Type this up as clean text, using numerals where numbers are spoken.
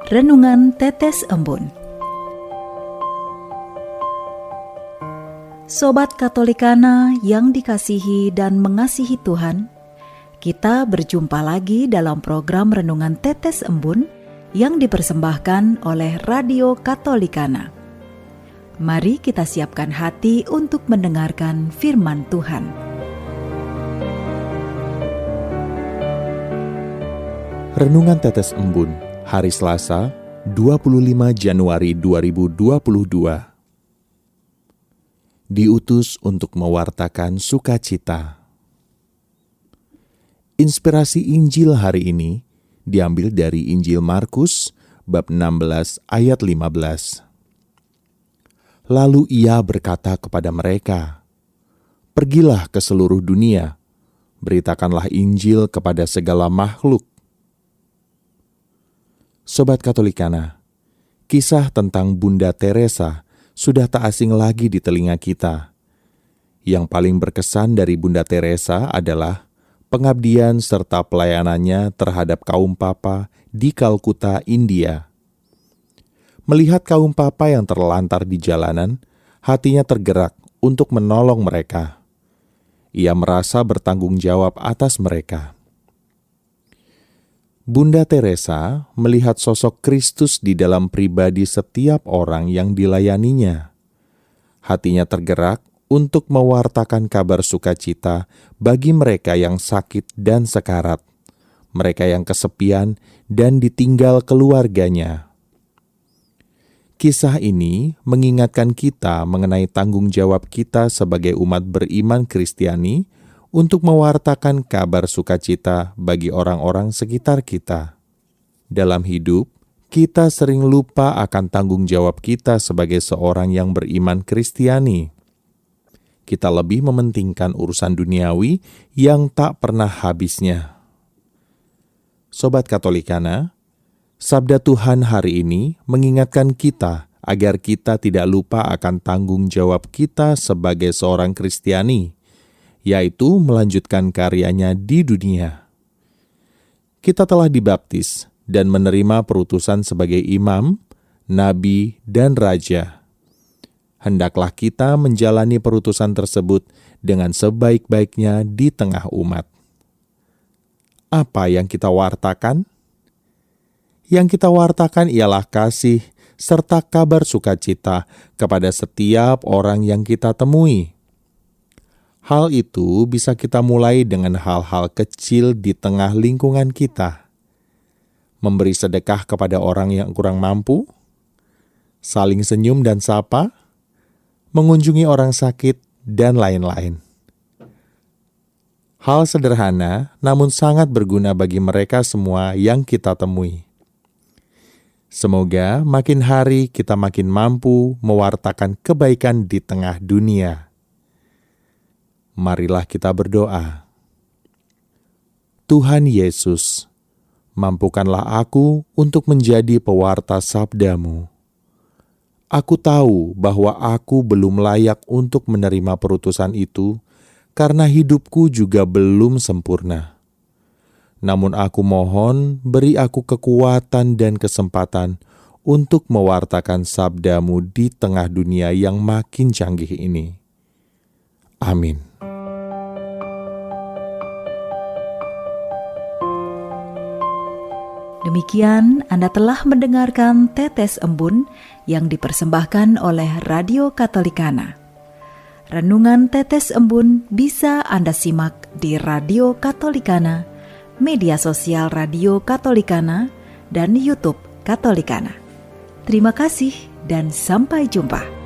Renungan Tetes Embun. Sobat Katolikana yang dikasihi dan mengasihi Tuhan, kita berjumpa lagi dalam program Renungan Tetes Embun yang dipersembahkan oleh Radio Katolikana. Mari kita siapkan hati untuk mendengarkan firman Tuhan. Renungan Tetes Embun, hari Selasa, 25 Januari 2022. Diutus untuk mewartakan sukacita. Inspirasi Injil hari ini diambil dari Injil Markus, bab 16 ayat 15. Lalu ia berkata kepada mereka, "Pergilah ke seluruh dunia, beritakanlah Injil kepada segala makhluk." Sobat Katolikana, kisah tentang Bunda Teresa sudah tak asing lagi di telinga kita. Yang paling berkesan dari Bunda Teresa adalah pengabdian serta pelayanannya terhadap kaum papa di Kalkuta, India. Melihat kaum papa yang terlantar di jalanan, hatinya tergerak untuk menolong mereka. Ia merasa bertanggung jawab atas mereka. Bunda Teresa melihat sosok Kristus di dalam pribadi setiap orang yang dilayaninya. Hatinya tergerak untuk mewartakan kabar sukacita bagi mereka yang sakit dan sekarat, mereka yang kesepian dan ditinggal keluarganya. Kisah ini mengingatkan kita mengenai tanggung jawab kita sebagai umat beriman Kristiani untuk mewartakan kabar sukacita bagi orang-orang sekitar kita. Dalam hidup, kita sering lupa akan tanggung jawab kita sebagai seorang yang beriman Kristiani. Kita lebih mementingkan urusan duniawi yang tak pernah habisnya. Sobat Katolikana, sabda Tuhan hari ini mengingatkan kita agar kita tidak lupa akan tanggung jawab kita sebagai seorang Kristiani, yaitu melanjutkan karyanya di dunia. Kita telah dibaptis dan menerima perutusan sebagai imam, nabi, dan raja. Hendaklah kita menjalani perutusan tersebut dengan sebaik-baiknya di tengah umat. Apa yang kita wartakan? Yang kita wartakan ialah kasih serta kabar sukacita kepada setiap orang yang kita temui. Hal itu bisa kita mulai dengan hal-hal kecil di tengah lingkungan kita. Memberi sedekah kepada orang yang kurang mampu, saling senyum dan sapa, mengunjungi orang sakit, dan lain-lain. Hal sederhana namun sangat berguna bagi mereka semua yang kita temui. Semoga makin hari kita makin mampu mewartakan kebaikan di tengah dunia. Marilah kita berdoa. Tuhan Yesus, mampukanlah aku untuk menjadi pewarta sabda-Mu. Aku tahu bahwa aku belum layak untuk menerima perutusan itu, karena hidupku juga belum sempurna. Namun aku mohon, beri aku kekuatan dan kesempatan untuk mewartakan sabda-Mu di tengah dunia yang makin canggih ini. Amin. Demikian Anda telah mendengarkan Tetes Embun yang dipersembahkan oleh Radio Katolikana. Renungan Tetes Embun bisa Anda simak di Radio Katolikana, media sosial Radio Katolikana, dan YouTube Katolikana. Terima kasih dan sampai jumpa.